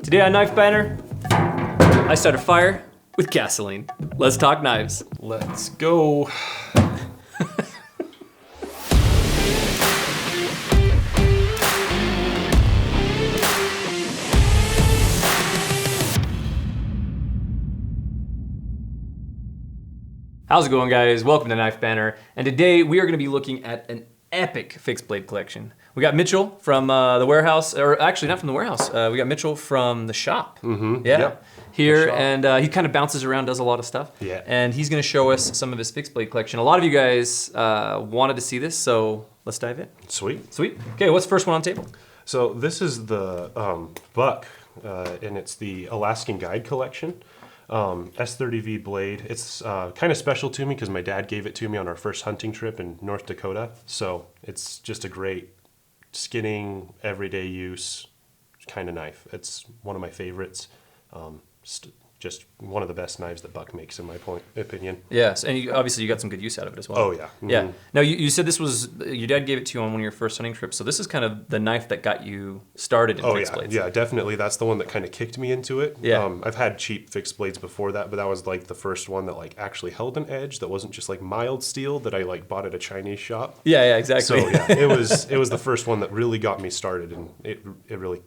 Today on Knife Banter, I start a fire with gasoline. Let's talk knives. Let's go. How's it going, guys? Welcome to Knife Banter. And today we are going to be looking at an epic fixed blade collection. We got Mitchell from the warehouse, or actually not from the warehouse. We got Mitchell from the shop. Mm-hmm. Yeah, yep. Here, and he kind of bounces around, does a lot of stuff. Yeah. And he's going to show us some of his fixed blade collection. A lot of you guys wanted to see this, so let's dive in. Sweet. Sweet. Okay, what's the first one on the table? So this is the buck, and it's the Alaskan Guide collection. S30V blade. It's kind of special to me because my dad gave it to me on our first hunting trip in North Dakota. So it's just a great skinning, everyday use kind of knife. It's one of my favorites. Just one of the best knives that Buck makes, in my opinion. Yes, and obviously you got some good use out of it as well. Oh yeah. Mm-hmm. Yeah. Now you said this was, your dad gave it to you on one of your first hunting trips, so this is kind of the knife that got you started in fixed blades. Yeah, definitely. That's the one that kind of kicked me into it. Yeah. I've had cheap fixed blades before that, but that was like the first one that like actually held an edge that wasn't just like mild steel that I like bought at a Chinese shop. Yeah, exactly. So yeah, it was the first one that really got me started, and it really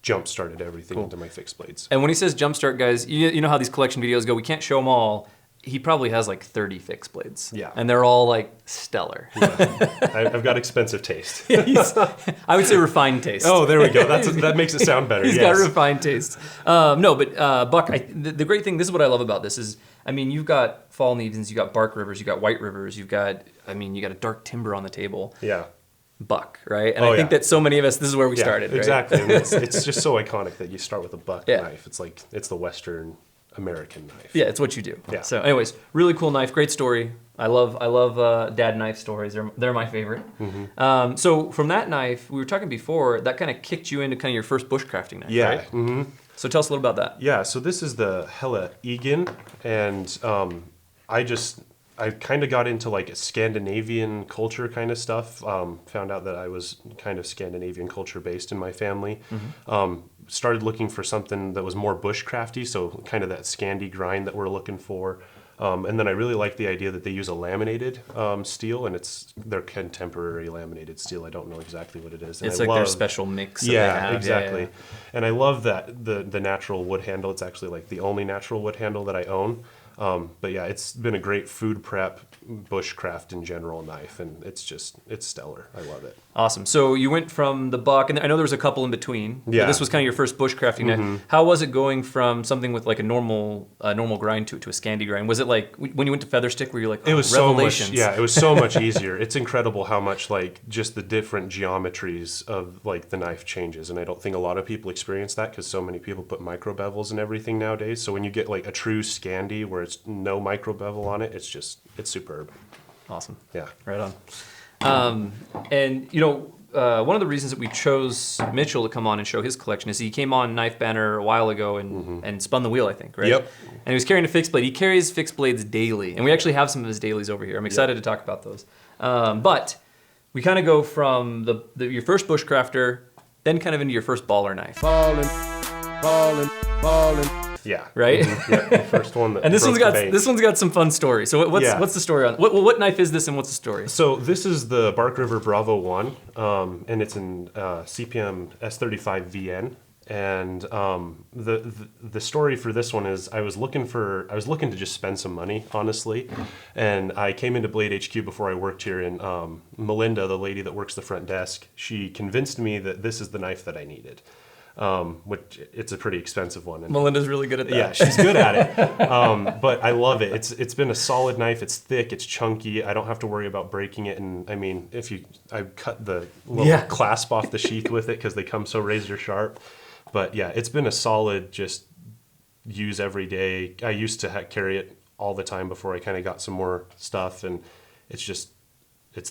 jump-started everything into my fixed blades. And when he says jump-start, guys, you know how these collection videos go, we can't show them all. He probably has like 30 fixed blades. Yeah. And they're all like stellar. Yeah. I've got expensive taste. I would say refined taste. Oh, there we go. That makes it sound better. He's got refined taste. No, but Buck, the great thing, this is what I love about this is, I mean, you've got fall nevens, you've got bark rivers, you've got white rivers, you've got, you got a dark timber on the table. Yeah. Buck, right? And I think that so many of us, this is where we started, right? Exactly. And it's just so iconic that you start with a buck knife. It's like, it's the Western American knife. Yeah, it's what you do. Yeah. So anyways, really cool knife, great story. I love dad knife stories. They're my favorite. Mm-hmm. So from that knife, we were talking before, that kind of kicked you into kind of your first bushcrafting knife, yeah. right? Mm-hmm. So tell us a little about that. Yeah, so this is the Helle EGGEN, and I kind of got into like a Scandinavian culture kind of stuff. Found out that I was kind of Scandinavian culture based in my family. Mm-hmm. Started looking for something that was more bushcrafty, so kind of that SCANDI grind that we're looking for. And then I really like the idea that they use a laminated steel, and it's their contemporary laminated steel. I don't know exactly what it is. And it's like their special mix that they have. Exactly. Yeah. And I love that the natural wood handle. It's actually like the only natural wood handle that I own. But yeah, it's been a great food prep, bushcraft in general knife, and it's stellar. I love it. Awesome. So you went from the buck, and I know there was a couple in between. Yeah. But this was kind of your first bushcrafting knife. How was it going from something with like a normal grind to a SCANDI grind? Was it like when you went to feather stick where you're like, oh, it was revelations? So much, yeah, it was so much easier. It's incredible how much like just the different geometries of like the knife changes, and I don't think a lot of people experience that because so many people put micro bevels and everything nowadays. So when you get like a true SCANDI where it's no micro bevel on it, it's superb. Awesome. Yeah. Right on. And one of the reasons that we chose Mitchell to come on and show his collection is he came on Knife Banter a while ago and spun the wheel, I think, right? Yep. And he was carrying a fixed blade. He carries fixed blades daily, and we actually have some of his dailies over here. I'm excited to talk about those. But we kind of go from your first bushcrafter, then kind of into your first baller knife. Ballin'. Yeah. Right? Mm-hmm. Yeah, the first one that and this one's got some fun stories. So what's the story on what knife is this, and what's the story? So this is the Bark River Bravo 1, and it's in CPM S35 VN. And the story for this one is I was looking to just spend some money, honestly, and I came into Blade HQ before I worked here, and Melinda, the lady that works the front desk, she convinced me that this is the knife that I needed. Which it's a pretty expensive one. And Melinda's really good at that. Yeah, she's good at it. But I love it. It's been a solid knife. It's thick. It's chunky. I don't have to worry about breaking it. And I mean, I cut the little clasp off the sheath with it because they come so razor sharp. But yeah, it's been a solid just use every day. I used to carry it all the time before I kind of got some more stuff, and it's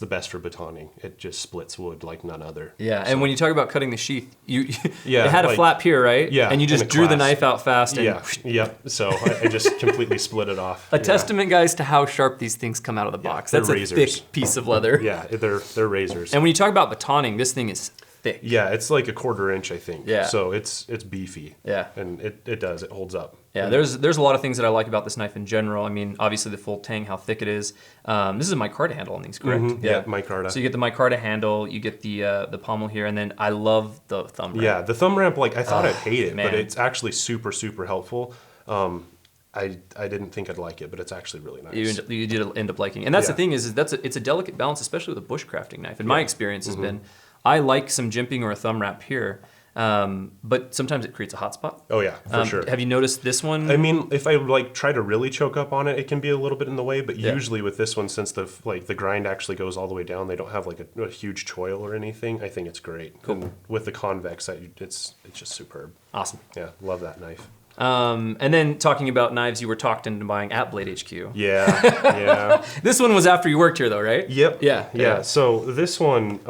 the best for batoning. It just splits wood like none other. Yeah, and when you talk about cutting the sheath, it had had a flap here, right? Yeah, and you just drew the knife out fast. And yep. So I just completely split it off. A testament, guys, to how sharp these things come out of the box. That's a thick piece of leather. Yeah, they're razors. And when you talk about batoning, this thing is thick. thick. Yeah, it's like a 1/4 inch, I think. Yeah. So it's beefy. Yeah. And it holds up. Yeah, there's a lot of things that I like about this knife in general. I mean, obviously the full tang, how thick it is. This is a micarta handle on these, correct? Yeah, micarta. So you get the micarta handle, you get the pommel here, and then I love the thumb ramp. Yeah, the thumb ramp, like I thought I'd hate it, man. but it's actually super, super helpful. I didn't think I'd like it, but it's actually really nice. You did end up liking it. And that's the Yeah. thing is it's a delicate balance, especially with a bushcrafting knife. And my experience has been, I like some jimping or a thumb wrap here, but sometimes it creates a hot spot. Oh yeah, for sure. Have you noticed this one? I mean, if I like try to really choke up on it, it can be a little bit in the way. But usually with this one, since the grind actually goes all the way down, they don't have like a huge choil or anything. I think it's great. Cool. And with the convex, it's just superb. Awesome. Yeah, love that knife. And then talking about knives you were talked into buying at Blade HQ. Yeah, yeah. This one was after you worked here though, right? Yep. Yeah. So this one,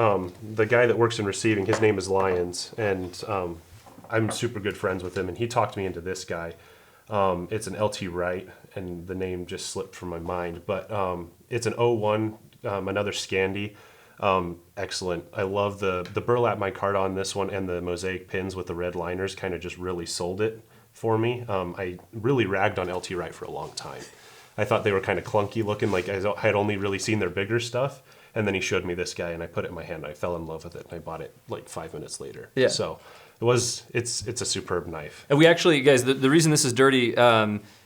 the guy that works in receiving, his name is Lyons, and I'm super good friends with him, and he talked me into this guy. It's an LT Wright, and the name just slipped from my mind, but it's an 01, another Scandi. Excellent. I love the burlap micarta on this one, and the mosaic pins with the red liners kind of just really sold it for me. I really ragged on LT Wright for a long time. I thought they were kind of clunky looking, like I had only really seen their bigger stuff. And then he showed me this guy, and I put it in my hand. And I fell in love with it, and I bought it like 5 minutes later. Yeah. So it's a superb knife. And we actually, guys, the reason this is dirty,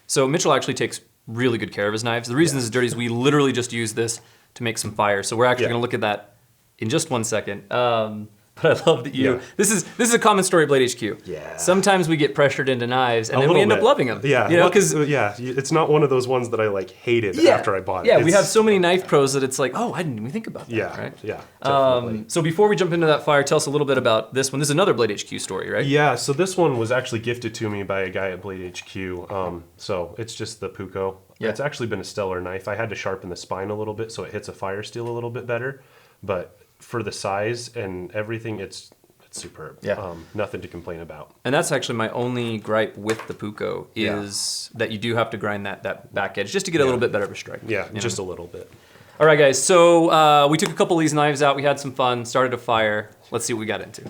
so Mitchell actually takes really good care of his knives. The reason this is dirty is we literally just use this to make some fire. So we're actually going to look at that in just 1 second. But I love that this is a common story at Blade HQ. Yeah. Sometimes we get pressured into knives, and then we end up loving them. Yeah. You know, because it's not one of those ones that I like hated after I bought it. Yeah, we have so many knife pros that it's like, oh, I didn't even think about that. Yeah. Right? Yeah. Definitely. So before we jump into that fire, tell us a little bit about this one. This is another Blade HQ story, right? Yeah. So this one was actually gifted to me by a guy at Blade HQ. So it's just the PUUKKO. Yeah. It's actually been a stellar knife. I had to sharpen the spine a little bit so it hits a fire steel a little bit better, but for the size and everything, it's superb. Yeah. Nothing to complain about. And that's actually my only gripe with the PUUKKO is that you do have to grind that back edge just to get a little bit better of a strike. Yeah, just a little bit. All right, guys. So we took a couple of these knives out. We had some fun, started a fire. Let's see what we got into.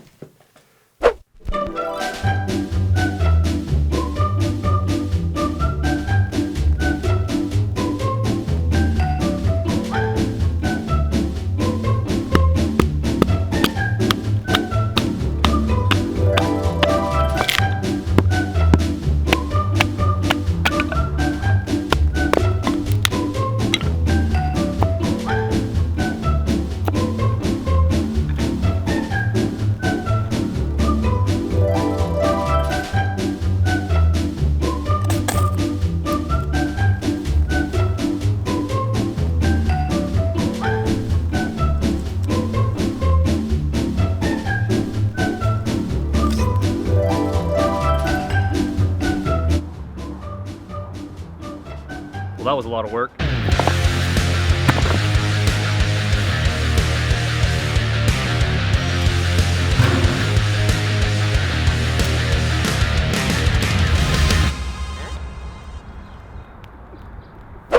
Well, that was a lot of work.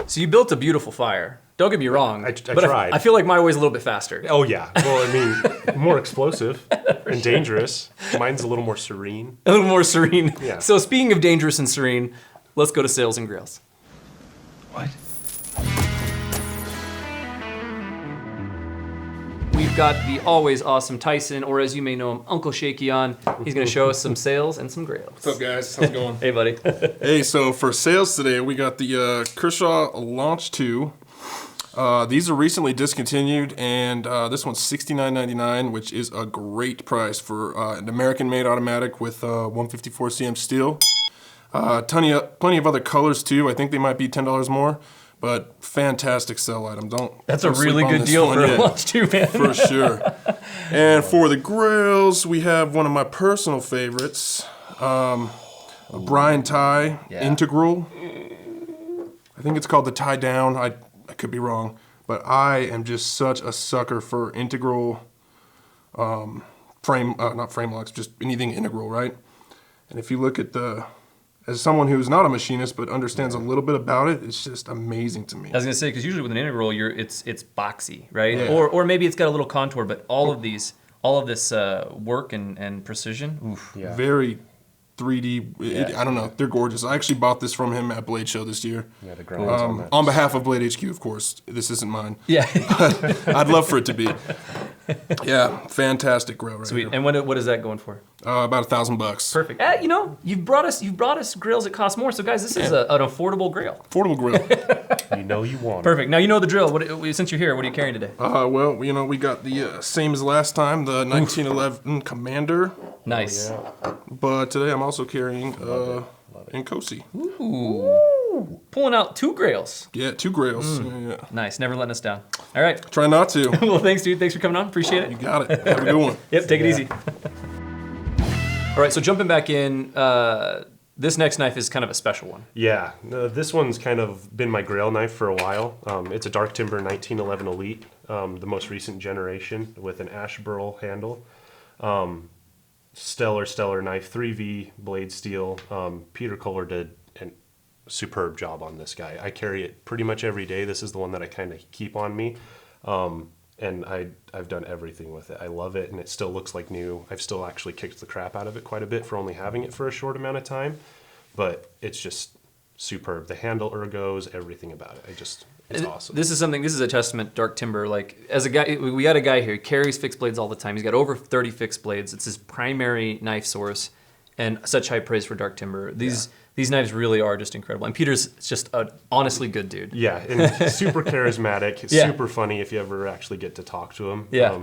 So you built a beautiful fire. Don't get me wrong. I but tried. I feel like my way's a little bit faster. Oh yeah. Well, I mean, more explosive and dangerous. Mine's a little more serene. A little more serene. Yeah. So speaking of dangerous and serene, let's go to Sales and Grails. What? We've got the always awesome Tyson, or as you may know him, Uncle Shaky on. He's gonna show us some sales and some grails. What's up, guys? How's it going? Hey, buddy. Hey, so for sales today, we got the Kershaw Launch 2. These are recently discontinued, and this one's $69.99, which is a great price for an American-made automatic with 154 cm steel. Plenty of other colors too. I think they might be $10 more, but fantastic sell item. That's a don't sleep really on good this deal one for a yet. launch too, man. For sure. And for the grails, we have one of my personal favorites, a Brian Tie Integral. I think it's called the Tie Down. I could be wrong, but I am just such a sucker for integral not frame locks, just anything integral, right? And if you look at as someone who's not a machinist but understands a little bit about it, it's just amazing to me. I was gonna say, because usually with an integral, it's boxy, right? Yeah. Or maybe it's got a little contour, but all of these all of this work and precision. Oof. Yeah. Very 3D. I don't know. They're gorgeous. I actually bought this from him at Blade Show this year. Yeah, the grounds on that. On behalf of Blade HQ, of course. This isn't mine. Yeah. I'd love for it to be. Yeah, fantastic grill right Sweet. here. And what is that going for? About $1,000. Perfect. You know, you've brought us grills that cost more. So guys, this is an affordable grill. Affordable grill. You know you want it. Perfect. Now you know the drill. Since you're here, what are you carrying today? Well, you know, we got the same as last time, the 1911 Commander. Nice. Yeah. But today I'm also carrying INKOSI. Ooh. Pulling out 2 grails. Yeah, 2 grails. Yeah. Nice. Never letting us down. All right. Try not to. Well, thanks, dude. Thanks for coming on. Appreciate You it. got it. Have a good one. Yep. Take it easy. All right. So jumping back in, this next knife is kind of a special one. Yeah, this one's kind of been my grail knife for a while. It's a Dark Timber 1911 Elite, the most recent generation with an ash burl handle. Stellar knife, 3V blade steel. Peter Kohler did a superb job on this guy. I carry it pretty much every day. This is the one that I kind of keep on me. And I've done everything with it. I love it, and it still looks like new. I've still actually kicked the crap out of it quite a bit for only having it for a short amount of time, but it's just superb. The handle, ergos, everything about it. It's awesome. This is a testament, Dark Timber. Like, as a guy, we got a guy here, he carries fixed blades all the time. He's got over 30 fixed blades. It's his primary knife source, and such high praise for Dark Timber. These knives really are just incredible. And Peter's just an honestly good dude. Yeah, and super charismatic, Yeah. super funny if you ever actually get to talk to him. Yeah.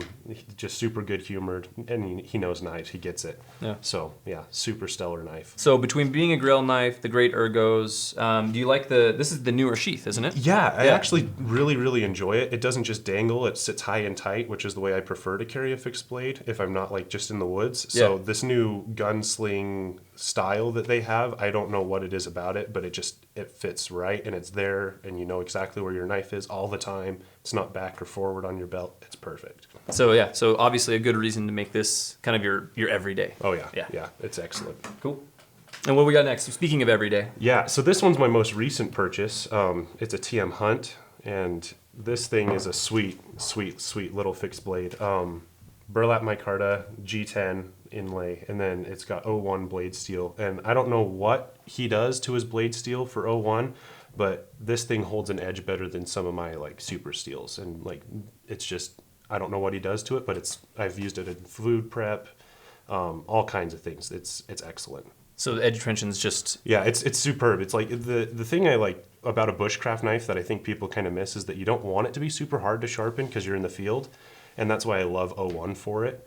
Just super good humored, and he knows knives. He gets it. Yeah. So, yeah, super stellar knife. So between being a grill knife, the great ergos, do you like this is the newer sheath, isn't it? Yeah, I actually really enjoy it. It doesn't just dangle, it sits high and tight, which is the way I prefer to carry a fixed blade if I'm not like just in the woods. So Yeah. this new gunsling style that they have, I don't know what it is about it, but it fits right, and it's there, and you know exactly where your knife is all the time. It's not back or forward on your belt. It's perfect. So obviously a good reason to make this kind of your everyday. Oh yeah, it's excellent. Cool. And what we got next? Speaking of everyday. Yeah, so this one's my most recent purchase. It's a TM Hunt, and this thing is a sweet little fixed blade. Burlap micarta G10 inlay, and then it's got 01 blade steel. And I don't know what he does to his blade steel for 01, but this thing holds an edge better than some of my like super steels. And like, it's just, I don't know what he does to it, but I've used it in food prep, all kinds of things. It's excellent. So the edge tension's just Yeah, it's superb. It's like the thing I like about a bushcraft knife that I think people kind of miss is that you don't want it to be super hard to sharpen because you're in the field, and that's why I love 01 for it.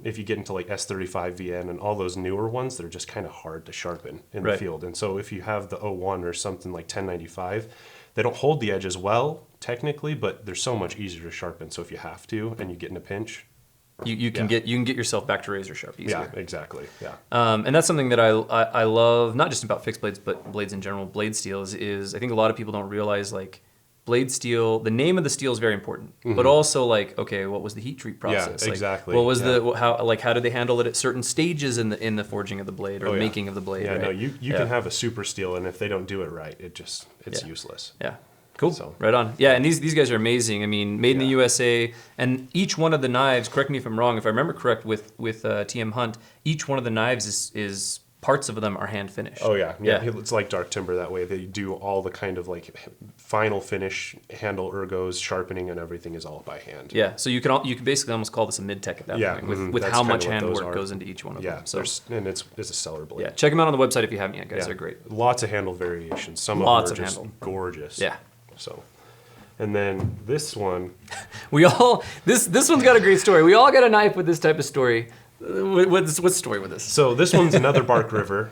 If you get into like S35 VN and all those newer ones, they're just kind of hard to sharpen in the field. And so if you have the 01 or something like 1095, they don't hold the edge as well technically, but they're so much easier to sharpen. So if you have to and you get in a pinch, you can get yourself back to razor sharp easier. yeah, exactly. Yeah. And that's something that I love, not just about fixed blades, but blades in general. Blade steel is I think a lot of people don't realize, like, blade steel, the name of the steel is very important, but also like, okay, what was the heat treat process? Yeah, like, exactly. what was how did they handle it at certain stages in the forging of the blade or the making of the blade? Yeah, right? no, you can have a super steel, and if they don't do it right, it's useless. Yeah. Cool. So. Right on. Yeah, and these guys are amazing. I mean, made in the USA, and each one of the knives, correct me if I'm wrong, if I remember correct with TM Hunt, each one of the knives is parts of them are hand finished. Oh yeah. It's like Dark Timber that way. They do all the kind of like final finish, handle, ergos, sharpening, and everything is all by hand. Yeah, so you can basically almost call this a mid-tech at that point with that's how kinda much what hand those work are. goes into each one of them. So and it's a stellar blade. yeah, check them out on the website if you haven't yet, guys. They're great. Lots of handle variations. Some Lots of them are of just handle. gorgeous. Yeah. So, and then this one. We all this one's got a great story. We all got a knife with this type of story. What's the story with this? So this one's another Bark River,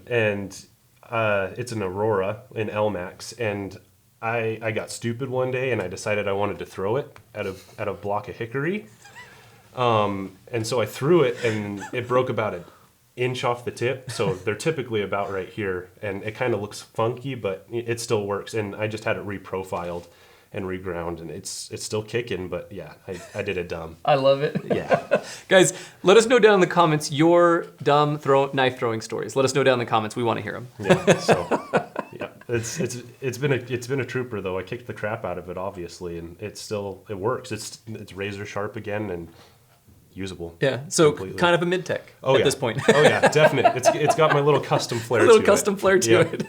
and it's an Aurora in LMAX, and I got stupid one day and I decided I wanted to throw it at a block of hickory, and so I threw it and it broke about an inch off the tip. So they're typically about right here, and it kind of looks funky, but it still works. And I just had it reprofiled and reground, and it's still kicking, but yeah, I did it dumb. I love it. Yeah. Guys, let us know down in the comments your dumb knife throwing stories. Let us know down in the comments. We want to hear them. Yeah. So yeah, it's been a trooper though. I kicked the crap out of it obviously, and it works. It's razor sharp again, and usable. Yeah, so completely. kind of a mid-tech at this point. Oh yeah, definitely. It's got my little custom flair A little to custom it. flair to it.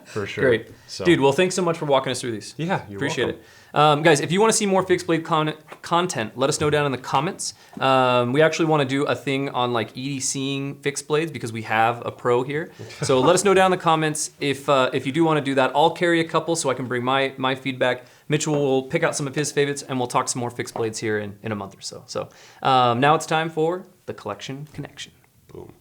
For sure. Great. So, Dude, well, thanks so much for walking us through these. Yeah, you're Appreciate welcome. it. Guys, if you want to see more fixed blade content, let us know down in the comments. We actually want to do a thing on like EDCing fixed blades because we have a pro here. So let us know down in the comments if you do want to do that. I'll carry a couple so I can bring my feedback. Mitchell will pick out some of his favorites and we'll talk some more fixed blades here in a month or so. So now it's time for the collection connection. Boom.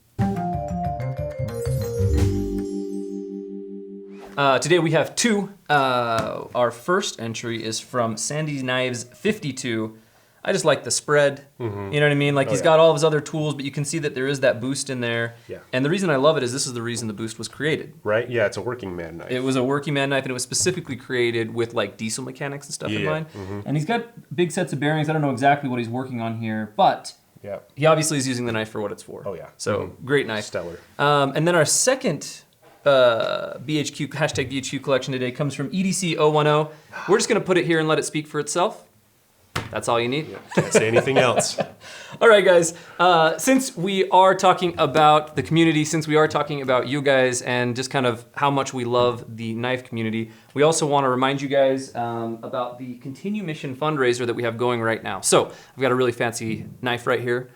Today we have two. Our first entry is from Sandy Knives 52. I just like the spread. Mm-hmm. You know what I mean? Like he's got all of his other tools, but you can see that there is that boost in there. Yeah. And the reason I love it is this is the reason the boost was created. Right? Yeah, it's a working man knife. It was a working man knife and it was specifically created with like diesel mechanics and stuff in Yeah. mind. Mm-hmm. And he's got big sets of bearings. I don't know exactly what he's working on here, but Yeah. he obviously is using the knife for what it's for. Oh yeah. So great knife. Stellar. And then our second BHQ, hashtag BHQ collection today comes from EDC010. We're just gonna put it here and let it speak for itself. That's all you need. Yeah. Can't say anything else. All right, guys. Since we are talking about the community, since we are talking about you guys and just kind of how much we love the knife community, we also want to remind you guys about the Continue Mission fundraiser that we have going right now. So I've got a really fancy knife right here,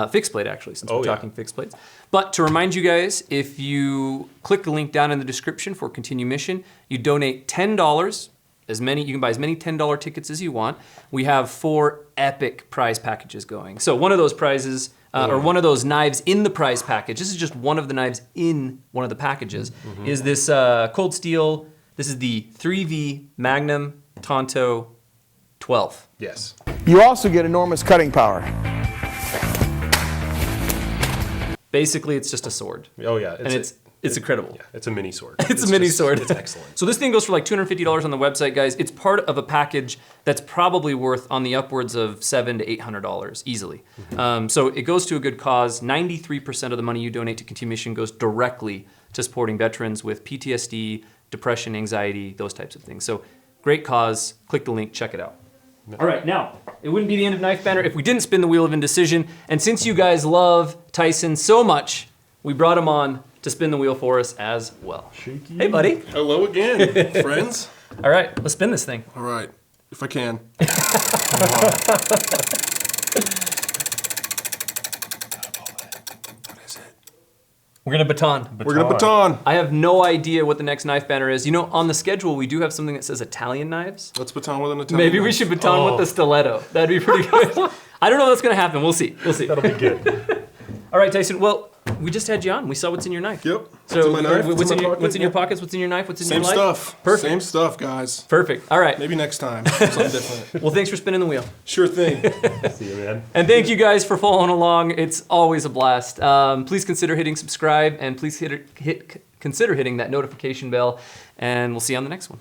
fixed blade actually, since we're talking fixed blades. But to remind you guys, if you click the link down in the description for Continue Mission, you donate $10. You can buy as many $10 tickets as you want. We have 4 epic prize packages going. So one of those prizes, or one of those knives in the prize package, this is just one of the knives in one of the packages, is this cold steel. This is the 3V Magnum Tanto 12. Yes. You also get enormous cutting power. Basically, it's just a sword. Oh yeah. And it's incredible. Yeah, it's a mini sword. It's a mini sword. It's excellent. So this thing goes for like $250 on the website, guys. It's part of a package that's probably worth on the upwards of $700 to $800 easily. So it goes to a good cause. 93% of the money you donate to Continue Mission goes directly to supporting veterans with PTSD, depression, anxiety, those types of things. So great cause. Click the link, check it out. All right, now, it wouldn't be the end of Knife Banter if we didn't spin the wheel of indecision. And since you guys love Tyson so much, we brought him on to spin the wheel for us as well. Shaky. Hey, buddy. Hello again, friends. All right, let's spin this thing. All right, if I can. We're gonna baton. We're gonna baton. I have no idea what the next knife banner is. You know, on the schedule, we do have something that says Italian knives. Let's baton with an Italian. Maybe we should baton with the stiletto. That'd be pretty good. I don't know what's gonna happen. We'll see. We'll see. That'll be good. All right, Tyson. Well, we just had you on. We saw what's in your knife. Yep. So What's in my knife? what's in your pocket? what's in your pockets? What's in your knife? What's in Same your life? stuff. Perfect. Same stuff, guys. Perfect. All right. Maybe next time. Something different. Well, thanks for spinning the wheel. Sure thing. See you, man. And thank you guys for following along. It's always a blast. Please consider hitting subscribe and please consider hitting that notification bell. And we'll see you on the next one.